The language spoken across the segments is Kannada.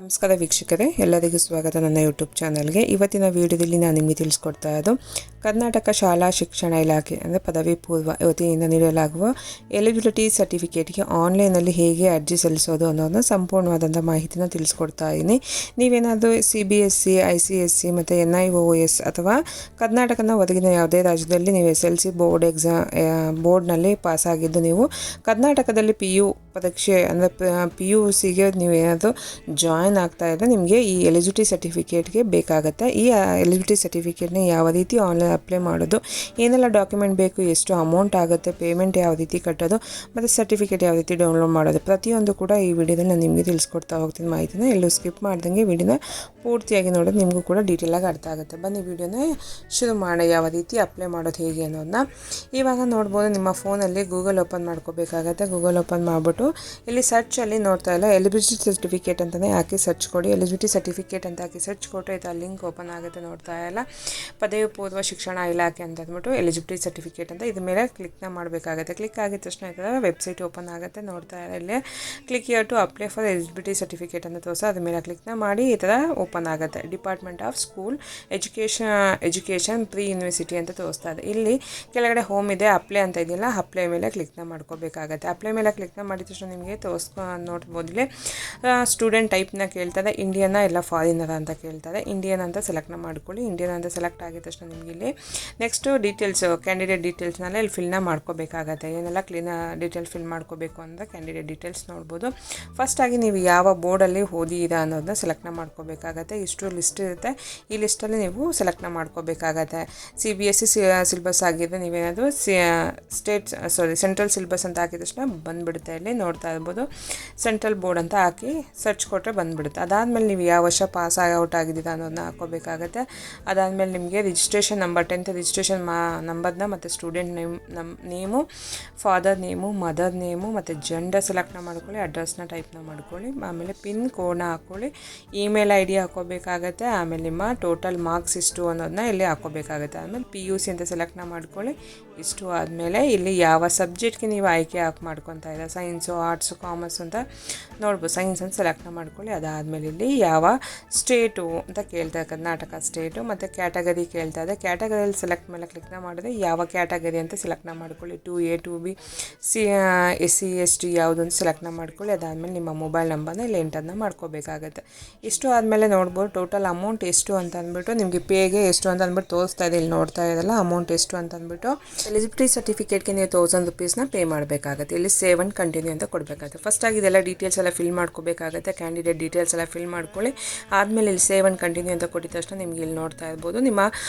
ನಮಸ್ಕಾರ ವೀಕ್ಷಕರೇ, ಎಲ್ಲರಿಗೂ ಸ್ವಾಗತ ನನ್ನ ಯೂಟ್ಯೂಬ್ ಚಾನಲ್ಗೆ. ಇವತ್ತಿನ ವಿಡಿಯೋದಲ್ಲಿ ನಾನು ನಿಮಗೆ ತಿಳಿಸ್ಕೊಡ್ತಾ ಇರೋದು ಕರ್ನಾಟಕ ಶಾಲಾ ಶಿಕ್ಷಣ ಇಲಾಖೆ ಅಂದರೆ ಪದವಿ ಪೂರ್ವ ವತಿಯಿಂದ ನೀಡಲಾಗುವ ಎಲಿಜಿಬಿಲಿಟಿ ಸರ್ಟಿಫಿಕೇಟ್ಗೆ ಆನ್ಲೈನಲ್ಲಿ ಹೇಗೆ ಅರ್ಜಿ ಸಲ್ಲಿಸೋದು ಅನ್ನೋದನ್ನ ಸಂಪೂರ್ಣವಾದಂಥ ಮಾಹಿತಿನ ತಿಳಿಸ್ಕೊಡ್ತಾ ಇದ್ದೀನಿ. ನೀವೇನಾದರೂ CBSE, ICSE ಮತ್ತು NIOS ಅಥವಾ ಕರ್ನಾಟಕದ ಹೊರಗಿನ ಯಾವುದೇ ರಾಜ್ಯದಲ್ಲಿ ನೀವು SLC ಬೋರ್ಡ್ನಲ್ಲಿ ಪಾಸಾಗಿದ್ದು ನೀವು ಕರ್ನಾಟಕದಲ್ಲಿ PU ಪರೀಕ್ಷೆ ಅಂದರೆ PUCಗೆ ನೀವು ಏನಾದರೂ ಜಾಯಿನ್ ಆಗ್ತಾ ಇದ್ದರೆ ನಿಮಗೆ ಈ ಎಲಿಜಿಬಿಲಿಟಿ ಸರ್ಟಿಫಿಕೇಟ್ಗೆ ಬೇಕಾಗುತ್ತೆ. ಈ ಎಲಿಜಿಬಿಲಿಟಿ ಸರ್ಟಿಫಿಕೇಟ್ನ ಯಾವ ರೀತಿ ಆನ್ಲೈನ್ ಅಪ್ಲೈ ಮಾಡೋದು, ಏನೆಲ್ಲ ಡಾಕ್ಯುಮೆಂಟ್ ಬೇಕು, ಎಷ್ಟು ಅಮೌಂಟ್ ಆಗುತ್ತೆ, ಪೇಮೆಂಟ್ ಯಾವ ರೀತಿ ಕಟ್ಟೋದು ಮತ್ತು ಸರ್ಟಿಫಿಕೇಟ್ ಯಾವ ರೀತಿ ಡೌನ್ಲೋಡ್ ಮಾಡೋದು, ಪ್ರತಿಯೊಂದು ಕೂಡ ಈ ವಿಡಿಯೋದಲ್ಲಿ ನಾನು ನಿಮಗೆ ತಿಳಿಸ್ಕೊಡ್ತಾ ಹೋಗ್ತೀನಿ. ಮಾಹಿತಿನ ಎಲ್ಲೂ ಸ್ಕಿಪ್ ಮಾಡ್ದಂಗೆ ವಿಡಿಯೋನ ಪೂರ್ತಿಯಾಗಿ ನೋಡೋದು ನಿಮಗೂ ಕೂಡ ಡೀಟೇಲಾಗಿ ಅರ್ಥ ಆಗುತ್ತೆ. ಬನ್ನಿ ವಿಡಿಯೋನ ಶುರು ಮಾಡಿ ಯಾವ ರೀತಿ ಅಪ್ಲೈ ಮಾಡೋದು ಹೇಗೆ ಅನ್ನೋದನ್ನ. ಇವಾಗ ನೋಡ್ಬೋದು, ನಿಮ್ಮ ಫೋನಲ್ಲಿ ಗೂಗಲ್ ಓಪನ್ ಮಾಡ್ಕೋಬೇಕಾಗತ್ತೆ. ಗೂಗಲ್ ಓಪನ್ ಮಾಡಿಬಿಟ್ಟು ಇಲ್ಲಿ ಸರ್ಚಲ್ಲಿ ನೋಡ್ತಾ ಇಲ್ಲ, ಎಲಿಜಿಬಿಲಿಟಿ ಸರ್ಟಿಫಿಕೇಟ್ ಅಂತಲೇ ಹಾಕಿ ಸರ್ಚ್ ಕೊಡಿ. ಎಲಿಜಿಬಿಲಿಟಿ ಸರ್ಟಿಫಿಕೇಟ್ ಅಂತ ಹಾಕಿ ಸರ್ಚ್ ಕೊಟ್ಟರೆ ಇದು ಲಿಂಕ್ ಓಪನ್ ಆಗುತ್ತೆ. ನೋಡ್ತಾ ಇಲ್ಲ, ಪದವಿ ಪೂರ್ವ ಶಿಕ್ಷಣ ಇಲಾಖೆ ಅಂತ ಅಂದ್ಬಿಟ್ಟು ಎಲಿಜಿಬಿಲಿಟಿ ಸರ್ಟಿಫಿಕೇಟ್ ಅಂತ ಇದ್ರ ಮೇಲೆ ಕ್ಲಿಕ್ನ ಮಾಡಬೇಕಾಗುತ್ತೆ. ಕ್ಲಿಕ್ ಆಗಿದ ತಕ್ಷಣ ಈ ಥರ ವೆಬ್ಸೈಟ್ ಓಪನ್ ಆಗುತ್ತೆ. ನೋಡ್ತಾ ಇಲ್ಲ, ಇಲ್ಲಿ click here to apply for eligibility certificate ಅಂತ ತೋರಿಸ ಅದ್ರ ಮೇಲೆ ಕ್ಲಿಕ್ನ ಮಾಡಿ ಈ ಥರ ಓಪನ್ ಆಗುತ್ತೆ. Department of school education pre university ಅಂತ ತೋರಿಸ್ತಾ ಇದೆ. ಇಲ್ಲಿ ಕೆಳಗಡೆ ಹೋಮ್ ಇದೆ, ಅಪ್ಲೈ ಅಂತ ಇದೆಯಲ್ಲ, ಅಪ್ಲೈ ಮೇಲೆ ಕ್ಲಿಕ್ನ ಮಾಡ್ಕೋಬೇಕಾಗತ್ತೆ. ಅಪ್ಲೈ ಮೇಲೆ ಕ್ಲಿಕ್ನ ಮಾಡಿದ ತಕ್ಷಣ ನಿಮಗೆ ನೋಡ್ಬೋದು, ಇಲ್ಲಿ ಸ್ಟೂಡೆಂಟ್ ಟೈಪ್ನ ಕೇಳ್ತದೆ, ಇಂಡಿಯನ್ನ ಇಲ್ಲ ಫಾರಿನರ ಅಂತ ಕೇಳ್ತದೆ. ಇಂಡಿಯನ್ ಅಂತ ಸೆಲೆಕ್ಟ್ನ ಮಾಡ್ಕೊಳ್ಳಿ. ಇಂಡಿಯನ್ ಅಂತ ಸೆಲೆಕ್ಟ್ ಆಗಿದ ತಕ್ಷಣ ನಿಮಗೆ ಇಲ್ಲಿ ನೆಕ್ಸ್ಟು ಡೀಟೇಲ್ಸ್, ಕ್ಯಾಂಡಿಡೇಟ್ ಡೀಟೇಲ್ಸ್ನೆಲ್ಲ ಇಲ್ಲಿ ಫಿಲ್ನ ಮಾಡ್ಕೋಬೇಕಾಗತ್ತೆ. ಏನೆಲ್ಲ ಡೀಟೇಲ್ಸ್ ಫಿಲ್ ಮಾಡ್ಕೋಬೇಕು ಅಂದರೆ ಕ್ಯಾಂಡಿಡೇಟ್ ಡೀಟೇಲ್ಸ್ ನೋಡ್ಬೋದು. ಫಸ್ಟಾಗಿ ನೀವು ಯಾವ ಬೋರ್ಡಲ್ಲಿ ಓದಿದ್ದೀರಾ ಅನ್ನೋದನ್ನ ಸೆಲೆಕ್ಟ್ನ ಮಾಡ್ಕೋಬೇಕಾಗತ್ತೆ. ಇಷ್ಟು ಲಿಸ್ಟ್ ಇರುತ್ತೆ, ಈ ಲಿಸ್ಟಲ್ಲಿ ನೀವು ಸೆಲೆಕ್ಟ್ನ ಮಾಡ್ಕೋಬೇಕಾಗತ್ತೆ. CBSE ಸಿಲೆಬಸ್ ಆಗಿದ್ರೆ ನೀವೇನಾದರೂ ಸೆಂಟ್ರಲ್ ಸಿಲೆಬಸ್ ಅಂತ ಹಾಕಿದ ತಕ್ಷಣ ಬಂದುಬಿಡುತ್ತೆ. ಇಲ್ಲಿ ನೋಡ್ತಾ ಇರ್ಬೋದು, ಸೆಂಟ್ರಲ್ ಬೋರ್ಡ್ ಅಂತ ಹಾಕಿ ಸರ್ಚ್ ಕೊಟ್ಟರೆ ಬಂದುಬಿಡುತ್ತೆ. ಅದಾದಮೇಲೆ ನೀವು ಯಾವ ವರ್ಷ ಪಾಸ್ ಔಟ್ ಆಗಿದ್ದೀರಾ ಅನ್ನೋದನ್ನ ಹಾಕೋಬೇಕಾಗತ್ತೆ. ಅದಾದಮೇಲೆ ನಿಮಗೆ ರಿಜಿಸ್ಟ್ರೇಷನ್ ನಂಬರ್, 10th ರಿಜಿಸ್ಟ್ರೇಷನ್ ನಂಬರ್ನ ಮತ್ತು student name, father name, mother name ಮತ್ತು ಜೆಂಡರ್ ಸೆಲೆಕ್ಟ್ನ ಮಾಡ್ಕೊಳ್ಳಿ. ಅಡ್ರೆಸ್ನ ಟೈಪ್ನ ಮಾಡ್ಕೊಳ್ಳಿ. ಆಮೇಲೆ ಪಿನ್ ಕೋಡ್ನ ಹಾಕ್ಕೊಳ್ಳಿ. Email ID ಹಾಕೋಬೇಕಾಗತ್ತೆ. ಆಮೇಲೆ ನಿಮ್ಮ ಟೋಟಲ್ ಮಾರ್ಕ್ಸ್ ಇಷ್ಟು ಅನ್ನೋದನ್ನ ಇಲ್ಲಿ ಹಾಕೋಬೇಕಾಗತ್ತೆ. ಆಮೇಲೆ PUC ಅಂತ ಸೆಲೆಕ್ಟ್ನ ಮಾಡ್ಕೊಳ್ಳಿ. ಇಷ್ಟು ಆದಮೇಲೆ ಇಲ್ಲಿ ಯಾವ ಸಬ್ಜೆಕ್ಟ್ಗೆ ನೀವು ಆಯ್ಕೆ ಮಾಡ್ಕೊತಾ ಇದ್ದೀರಾ, ಸೈನ್ಸು, ಆರ್ಟ್ಸು, ಕಾಮರ್ಸ್ ಅಂತ ನೋಡ್ಬೋದು. ಸೈನ್ಸ್ ಅಂತ ಸೆಲೆಕ್ಟ್ನ ಮಾಡ್ಕೊಳ್ಳಿ. ಅದಾದಮೇಲೆ ಇಲ್ಲಿ ಯಾವ ಸ್ಟೇಟು ಅಂತ ಕೇಳ್ತಾರೆ, ಕರ್ನಾಟಕ ಸ್ಟೇಟು, ಮತ್ತು ಕ್ಯಾಟಗರಿ ಕೇಳ್ತಾ ಇದೆ. ಕ್ಯಾಟಗರಿಯಲ್ಲಿ ಸೆಲೆಕ್ಟ್ ಮೇಲೆ ಕ್ಲಿಕ್ನ ಮಾಡಿದ್ರೆ ಯಾವ ಕ್ಯಾಟಗರಿ ಅಂತ ಸೆಲೆಕ್ಟ್ನ ಮಾಡ್ಕೊಳ್ಳಿ. 2A 2B SC ST ಯಾವುದೊಂದು ಸೆಲೆಕ್ಟ್ನ ಮಾಡ್ಕೊಳ್ಳಿ. ಅದಾದಮೇಲೆ ನಿಮ್ಮ ಮೊಬೈಲ್ ನಂಬರ್ನ ಇಲ್ಲಿ ಎಂಟರ್ನ ಮಾಡ್ಕೋಬೇಕಾಗತ್ತೆ. ಇಷ್ಟು ಆದಮೇಲೆ ನೋಡ್ಬೋದು ಟೋಟಲ್ ಅಮೌಂಟ್ ಎಷ್ಟು ಅಂತ ಅಂದ್ಬಿಟ್ಟು, ನಿಮಗೆ ಪೇಗೆ ಎಷ್ಟು ಅಂತ ಅಂದ್ಬಿಟ್ಟು ತೋರಿಸ್ತಾ ಇದೆ. ಇಲ್ಲಿ ನೋಡ್ತಾ ಇದ್ದಲ್ಲ ಅಮೌಂಟ್ ಎಷ್ಟು ಅಂತ ಅಂದ್ಬಿಟ್ಟು, ಎಲಿಜಿಬಿಲಿಟಿ ಸರ್ಟಿಫಿಕೇಟ್ಗೆ ನೀವು 1000 ರೂಪೀಸ್ನ ಪೇ ಮಾಡಬೇಕಾಗುತ್ತೆ. ಇಲ್ಲಿ ಸೇವ್ ಆ್ಯಂಡ್ ಕಂಟಿನ್ಯೂ ಅಂತ ಕೊಡಬೇಕಾಗುತ್ತೆ. ಫಸ್ಟಾಗಿ ಇದೆಲ್ಲ ಡೀಟೇಲ್ಸ್ ಎಲ್ಲ ಫಿಲ್ ಮಾಡ್ಕೋಬೇಕಾಗುತ್ತೆ. ಕ್ಯಾಂಡಿಡೇಟ್ ಡೀಟೇಲ್ಸ್ ಎಲ್ಲ ಫಿಲ್ ಮಾಡ್ಕೊಳ್ಳಿ. ಆದಮೇಲೆ ಇಲ್ಲಿ ಸೇವ್ ಆ್ಯಂಡ್ ಕಂಟಿನ್ಯೂ ಅಂತ ಕೊಟ್ಟಿದ ತಕ್ಷಣ ನಿಮ್ಗೆ ಇಲ್ಲಿ ನೋಡ್ತಾ ಇರ್ಬೋದು, ನಿಮ್ಮ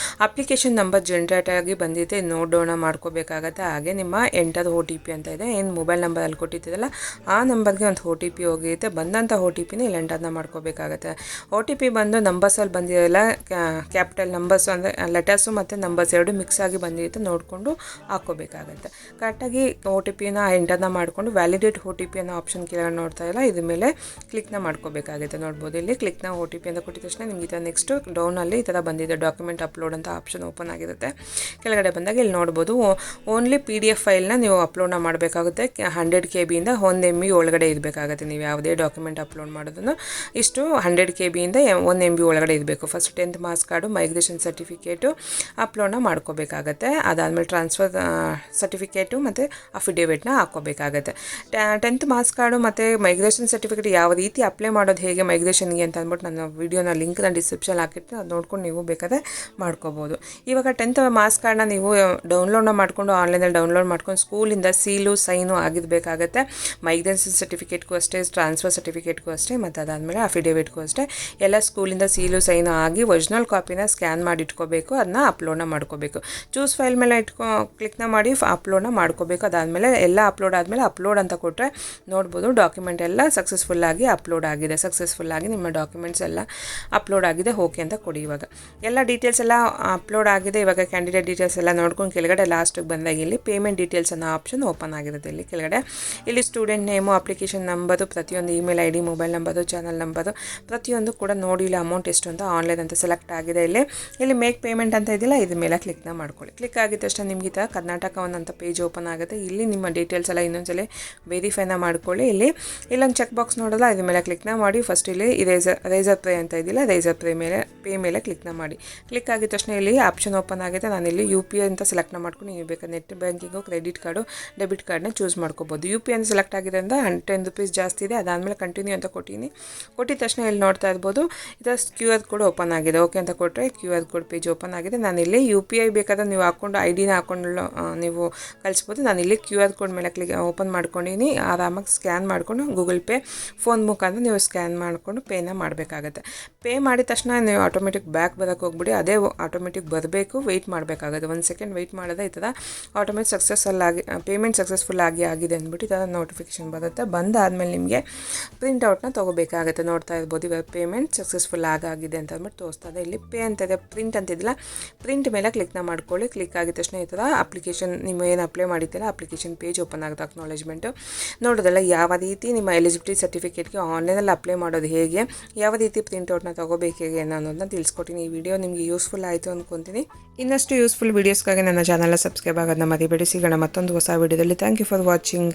ಅಪ್ಲಿಕೇಶನ್ ನಂಬರ್ ಜನ್ರೇಟ್ ಆಗಿ ಬಂದಿದೆ, ನೋಟ್ ಡೌನ್ ಮಾಡ್ಕೋಬೇಕಾಗತ್ತೆ. ಹಾಗೆ ನಿಮ್ಮ ಎಂಟರ್ OTP ಅಂತ ಇದೆ, ಏನು ಮೊಬೈಲ್ ನಂಬರಲ್ಲಿ ಕೊಟ್ಟಿದ್ದೀರಲ್ಲ ಆ ನಂಬರ್ಗೆ ಒಂದು OTP ಹೋಗಿರುತ್ತೆ. ಬಂದಂಥ OTPನ ಇಲ್ಲಿ ಎಂಟರ್ನ ಮಾಡ್ಕೋಬೇಕಾಗತ್ತೆ. OTP ಬಂದು ನಂಬರ್ಸಲ್ಲಿ ಬಂದಿರಲ್ಲ, ಕ್ಯಾಪಿಟಲ್ ನಂಬರ್ಸು ಅಂದರೆ ಲೆಟರ್ಸು ಮತ್ತು ನಂಬರ್ಸ್ ಎರಡು ಮಿಕ್ಸ್ ಆಗಿ ಬಂದಿರುತ್ತೆ, ನೋಡಿಕೊಂಡು ಹಾಕ್ಕೋಬೇಕಾಗತ್ತೆ. ಕರೆಕ್ಟಾಗಿ OTPನ ಎಂಟರ್ನ ಮಾಡಿಕೊಂಡು ವ್ಯಾಲಿಡೇಟ್ OTP ಅನ್ನೋ ಆಪ್ಷನ್ ಕೆಳಗಡೆ ನೋಡ್ತಾ ಇಲ್ಲ, ಇದ್ರ ಮೇಲೆ ಕ್ಲಿಕ್ನ ಮಾಡ್ಕೋಬೇಕಾಗುತ್ತೆ. ನೋಡ್ಬೋದು, ಇಲ್ಲಿ ಕ್ಲಿಕ್ನ OTP ಅಂತ ಕೊಟ್ಟಿದ ತಕ್ಷಣ ನಿಮ್ಗೆ ಈ ಥರ ನೆಕ್ಸ್ಟ್ ಡೌನಲ್ಲಿ ಈ ಥರ ಬಂದಿದೆ, ಡಾಕ್ಯುಮೆಂಟ್ ಅಪ್ಲೋಡ್ ಅಂತ ಆಪ್ಷನ್ ಓಪನ್ ಆಗಿರುತ್ತೆ. ಕೆಳಗಡೆ ಬಂದಾಗ ಇಲ್ಲಿ ನೋಡ್ಬೋದು, ಓನ್ಲಿ PDF ಫೈಲ್ನ ನೀವು ಅಪ್ಲೋಡ್ನ ಮಾಡಬೇಕಾಗುತ್ತೆ. 100 KBಯಿಂದ 1 MB ಒಳಗಡೆ ಇರಬೇಕಾಗುತ್ತೆ. ನೀವು ಯಾವುದೇ ಡಾಕ್ಯುಮೆಂಟ್ ಅಪ್ಲೋಡ್ ಮಾಡೋದನ್ನು ಇಷ್ಟು 100 KBಯಿಂದ 1 MB ಒಳಗಡೆ ಇರಬೇಕು. First 10th marks card, migration certificate ಅಪ್ಲೋಡ್ನ ಮಾಡ್ಕೋಬೇಕಾಗತ್ತೆ. ಅದಾದಮೇಲೆ ಟ್ರಾನ್ಸ್ಫರ್ ಸರ್ಟಿಫಿಕೇಟು ಮತ್ತು ಅಫಿಡೇವಿಟ್ನ ಹಾಕ್ಕೋಬೇಕಾಗತ್ತೆ. 10th ಮಾರ್ಕ್ಸ್ ಕಾರ್ಡು ಮತ್ತು ಮೈಗ್ರೇಷನ್ ಸರ್ಟಿಫಿಕೇಟ್ ಯಾವ ರೀತಿ ಅಪ್ಲೈ ಮಾಡೋದು ಹೇಗೆ ಮೈಗ್ರೇಷನ್ಗೆ ಅಂತ ಅಂದ್ಬಿಟ್ಟು ನನ್ನ ವೀಡಿಯೋನ ಲಿಂಕ್ನ ಡಿಸ್ಕ್ರಿಪ್ಷನ್ ಹಾಕಿರ್ತೀನಿ, ಅದು ನೋಡ್ಕೊಂಡು ನೀವು ಬೇಕಾದರೆ ಮಾಡ್ಕೋಬೋದು. ಇವಾಗ 10th ಮಾರ್ಕ್ಸ್ ಕಾರ್ಡ್ನ ನೀವು ಡೌನ್ಲೋಡ್ನ ಮಾಡಿಕೊಂಡು ಆನ್ಲೈನಲ್ಲಿ ಡೌನ್ಲೋಡ್ ಮಾಡ್ಕೊಂಡು ಸ್ಕೂಲಿಂದ ಸೀಲು ಸೈನು ಆಗಿರಬೇಕಾಗತ್ತೆ. ಮೈಗ್ರೇಷನ್ ಸರ್ಟಿಫಿಕೇಟ್ಗೂ ಅಷ್ಟೇ, ಟ್ರಾನ್ಸ್ಫರ್ ಸರ್ಟಿಫಿಕೇಟ್ಗೂ ಅಷ್ಟೇ, ಮತ್ತು ಅದಾದಮೇಲೆ ಅಫಿಡೇವಿಟ್ಗೂ ಅಷ್ಟೇ ಎಲ್ಲ ಸ್ಕೂಲಿಂದ ಸೀಲು ಸೈನು ಆಗಿ ಒರಿಜಿನಲ್ ಕಾಪಿನ ಸ್ಕ್ಯಾನ್ ಮಾಡಿ ಇಟ್ಕೋಬೇಕು. ಅದನ್ನ ಅಪ್ಲೋಡ್ನ ಮಾಡ್ಕೋಬೇಕು. ಚೂಸ್ ಫೈಲ್ ಮೇಲೆ ಕ್ಲಿಕ್ನ ಮಾಡಿ ಅಪ್ಲೋಡ್ನ ಮಾಡ್ಕೋಬೇಕು. ಅದಾದಮೇಲೆ ಎಲ್ಲ ಅಪ್ಲೋಡ್ ಆದಮೇಲೆ ಅಪ್ಲೋಡ್ ಅಂತ ಕೊಟ್ಟರೆ ನೋಡ್ಬೋದು, ಡಾಕ್ಯುಮೆಂಟ್ ಎಲ್ಲ ಸಕ್ಸಸ್ಫುಲ್ಲಾಗಿ ಅಪ್ಲೋಡ್ ಆಗಿದೆ. ಸಕ್ಸಸ್ಫುಲ್ಲಾಗಿ ನಿಮ್ಮ ಡಾಕ್ಯುಮೆಂಟ್ಸ್ ಎಲ್ಲ ಅಪ್ಲೋಡ್ ಆಗಿದೆ, ಓಕೆ ಅಂತ ಕೊಡಿ. ಇವಾಗ ಎಲ್ಲ ಡೀಟೇಲ್ಸ್ ಎಲ್ಲ ಅಪ್ಲೋಡ್ ಆಗಿದೆ. ಇವಾಗ ಕ್ಯಾಂಡಿಡೇಟ್ ಡೀಟೇಲ್ಸ್ ಎಲ್ಲ ನೋಡ್ಕೊಂಡು ಕೆಳಗಡೆ ಲಾಸ್ಟಿಗೆ ಬಂದಾಗ ಇಲ್ಲಿ ಪೇಮೆಂಟ್ ಡೀಟೇಲ್ಸ್ ಅನ್ನೋ ಆಪ್ಷನ್ ಓಪನ್ ಆಗಿರುತ್ತೆ. ಇಲ್ಲಿ ಕೆಳಗಡೆ ಇಲ್ಲಿ ಸ್ಟೂಡೆಂಟ್ ನೇಮು, ಅಪ್ಲಿಕೇಶನ್ ನಂಬರು, ಪ್ರತಿಯೊಂದು email ID, mobile number, channel number ಪ್ರತಿಯೊಂದು ಕೂಡ ನೋಡಿ ಇಲ್ಲಿ ಅಮೌಂಟ್ ಎಷ್ಟು ಅಂತ ಆನ್ಲೈನ್ ಅಂತ ಸೆಲೆಕ್ಟ್ ಆಗಿದೆ. ಇಲ್ಲಿ ಮೇಕ್ ಪೇಮೆಂಟ್ ಅಂತ ಇದೆಯಲ್ಲ, ಇದ್ರ ಮೇಲೆ ಕ್ಲಿಕ್ನ ಮಾಡ್ಕೊಳ್ಳಿ. ಕ್ಲಿಕ್ ಆಗಿದ ತಕ್ಷಣ ನಿಮಗೆ ಈ ಥರ ಕರ್ನಾಟಕ ಅಂತ ಪೇಜ್ ಓಪನ್ ಆಗುತ್ತೆ. ಇಲ್ಲಿ ನಿಮ್ಮ ಡೀಟೇಲ್ಸ್ ಎಲ್ಲ ಇನ್ನೊಂದ್ಸಲ ವೆರಿಫೈನ ಮಾಡ್ಕೊಳ್ಳಿ. ಇಲ್ಲೊಂದು ಚೆಕ್ ಬಾಕ್ಸ್ ನೋಡೋಲ್ಲ, ಇದ್ರ ಮೇಲೆ ಕ್ಲಿಕ್ನ ಮಾಡಿ ಫಸ್ಟ್ ಇಲ್ಲಿ ರೇಸರ್ ಪೇ ಅಂತ ಇದೆಯಲ್ಲ, ರೇಸರ್ ಪೇ ಮೇಲೆ ಕ್ಲಿಕ್ನ ಮಾಡಿ. ಕ್ಲಿಕ್ ಆಗಿದ ತಕ್ಷಣ ಇಲ್ಲಿ ಆಪ್ಷನ್ ಓಪನ್ ಆಗಿದೆ. ನಾನಿಲ್ಲಿ UPI ಅಂತ ಸೆಲೆಕ್ಟ್ನ ಮಾಡ್ಕೊಂಡು ನೀವು ಬೇಕಾದ್ರೆ net banking, credit card, debit ಕಾರ್ಡ್ನ ಚೂಸ್ ಮಾಡ್ಕೋಬೋದು. UPI ಅಂತ ಸೆಲೆಕ್ಟ್ ಆಗಿದ್ದರಿಂದ 10 ರೂಪೀಸ್ ಜಾಸ್ತಿ ಇದೆ. ಅದಾದಮೇಲೆ ಕಂಟಿನ್ಯೂ ಅಂತ ಕೊಟ್ಟಿದ ತಕ್ಷಣ ಇಲ್ಲಿ ನೋಡ್ತಾ ಇರ್ಬೋದು, ಇದರ QR ಕೋಡ್ ಓಪನ್ ಆಗಿದೆ. ಓಕೆ ಅಂತ ಕೊಟ್ಟರೆ QR ಕೋಡ್ ಪೇಜ್ ಓಪನ್ ಆಗಿದೆ. ನಾನಿಲ್ಲಿ UPI ಬೇಕಾದ್ರೆ ನೀವು ಹಾಕ್ಕೊಂಡು ID ನ ಹಾಕ್ಕೊಂಡು ನೀವು ಕಳಿಸ್ಬೋದು. ನಾನಿಲ್ಲಿ QR ಕೋಡ್ ಮೇಲೆ ಓಪನ್ ಮಾಡ್ಕೊಂಡಿನಿ. ಆರಾಮಾಗಿ ಸ್ಕ್ಯಾನ್ ಮಾಡಿಕೊಂಡು ಗೂಗಲ್ ಪೇ, ಫೋನ್ ಮುಖಾಂತರ ನೀವು ಸ್ಕ್ಯಾನ್ ಮಾಡಿಕೊಂಡು ಪೇನ ಮಾಡಬೇಕಾಗತ್ತೆ. ಪೇ ಮಾಡಿದ ತಕ್ಷಣ ನೀವು ಆಟೋಮೆಟಿಕ್ ಬ್ಯಾಕ್ ಬರೋಕ್ಕೆ ಹೋಗ್ಬಿಡಿ. ಅದೇ ಆಟೋಮೆಟಿಕ್ ಬರಬೇಕು, ವೆಯ್ಟ್ ಮಾಡಬೇಕಾಗುತ್ತೆ. 1 ಸೆಕೆಂಡ್ ವೆಯ್ಟ್ ಮಾಡಿದ್ರೆ ಈ ಥರ ಆಟೋಮೆಟಿಕ್ ಪೇಮೆಂಟ್ ಸಕ್ಸಸ್ಫುಲ್ ಆಗಿದೆ ಅಂದ್ಬಿಟ್ಟು ಈ ಥರ ನೋಟಿಫಿಕೇಶನ್ ಬರುತ್ತೆ. ಬಂದಾದಮೇಲೆ ನಿಮಗೆ ಪ್ರಿಂಟ್ಔಟ್ನ ತೊಗೋಬೇಕಾಗುತ್ತೆ. ನೋಡ್ತಾ ಇರ್ಬೋದು, ಇವಾಗ ಪೇಮೆಂಟ್ ಸಕ್ಸಸ್ಫುಲ್ ಆಗಿದೆ ಅಂತ ಅಂದ್ಬಿಟ್ಟು ತೋರಿಸ್ತಾ ಇದೆ. ಇಲ್ಲಿ ಪೇ ಅಂತ ಇದೆ, ಪ್ರಿಂಟ್ ಅಂತಿದ್ದಿಲ್ಲ, ಪ್ರಿಂಟ್ ಮೇಲೆ ಕ್ಲಿಕ್ನ ಮಾಡ್ಕೊಳ್ಳಿ. ಕ್ಲಿಕ್ ಆಗಿದ ತಕ್ಷಣ ಈ ಥರ ಅಪ್ಲಿಕೇಶನ್ ನೀವು ಏನು ಅಪ್ಲೈ ಮಾಡಿದ್ದೀರಾ ಅಪ್ಲಿಕೇಶನ್ ಪೇಜ್ ಓಪನ್ ಆಗುತ್ತೆ. ಅಕ್ನಾಲೇಜ್ಮೆಂಟು ನೋಡೋದಲ್ಲ, ಯಾವ ರೀತಿ ನಿಮ್ಮ ಎಲಿಜಿಬಿಲಿಟಿ ಸರ್ಟಿಫಿಕೇಟ್ಗೆ ಆನ್ಲೈನಲ್ಲಿ ಅಪ್ಲೈ ಮಾಡೋದು ಹೇಗೆ, ಯಾವ ರೀತಿ ಪ್ರಿಂಟ್ಔಟ್ನ ತೊಗೋಬೇಕು ಹೇಗೆ ಅನ್ನೋದನ್ನ ತಿಳಿಸ್ಕೊಟ್ಟಿನಿ. ಈ ವಿಡಿಯೋ ನಿಮಗೆ ಯೂಸ್ಫುಲ್ ಆಯಿತು ಅಂದ್ಕೊತೀನಿ. ಇನ್ನಷ್ಟು ಯೂಸ್ಫುಲ್ ವೀಡಿಯೋಸ್ಗಾಗಿ ನನ್ನ ಚಾನಲ್ನ ಸಬ್ಸ್ಕ್ರೈಬ್ ಆಗೋದನ್ನ ಮರಿಬೇಡಿ. ಸಿಗೋಣ ಮತ್ತೊಂದು ಹೊಸ ವಿಡಿಯೋದಲ್ಲಿ. Thank you for watching.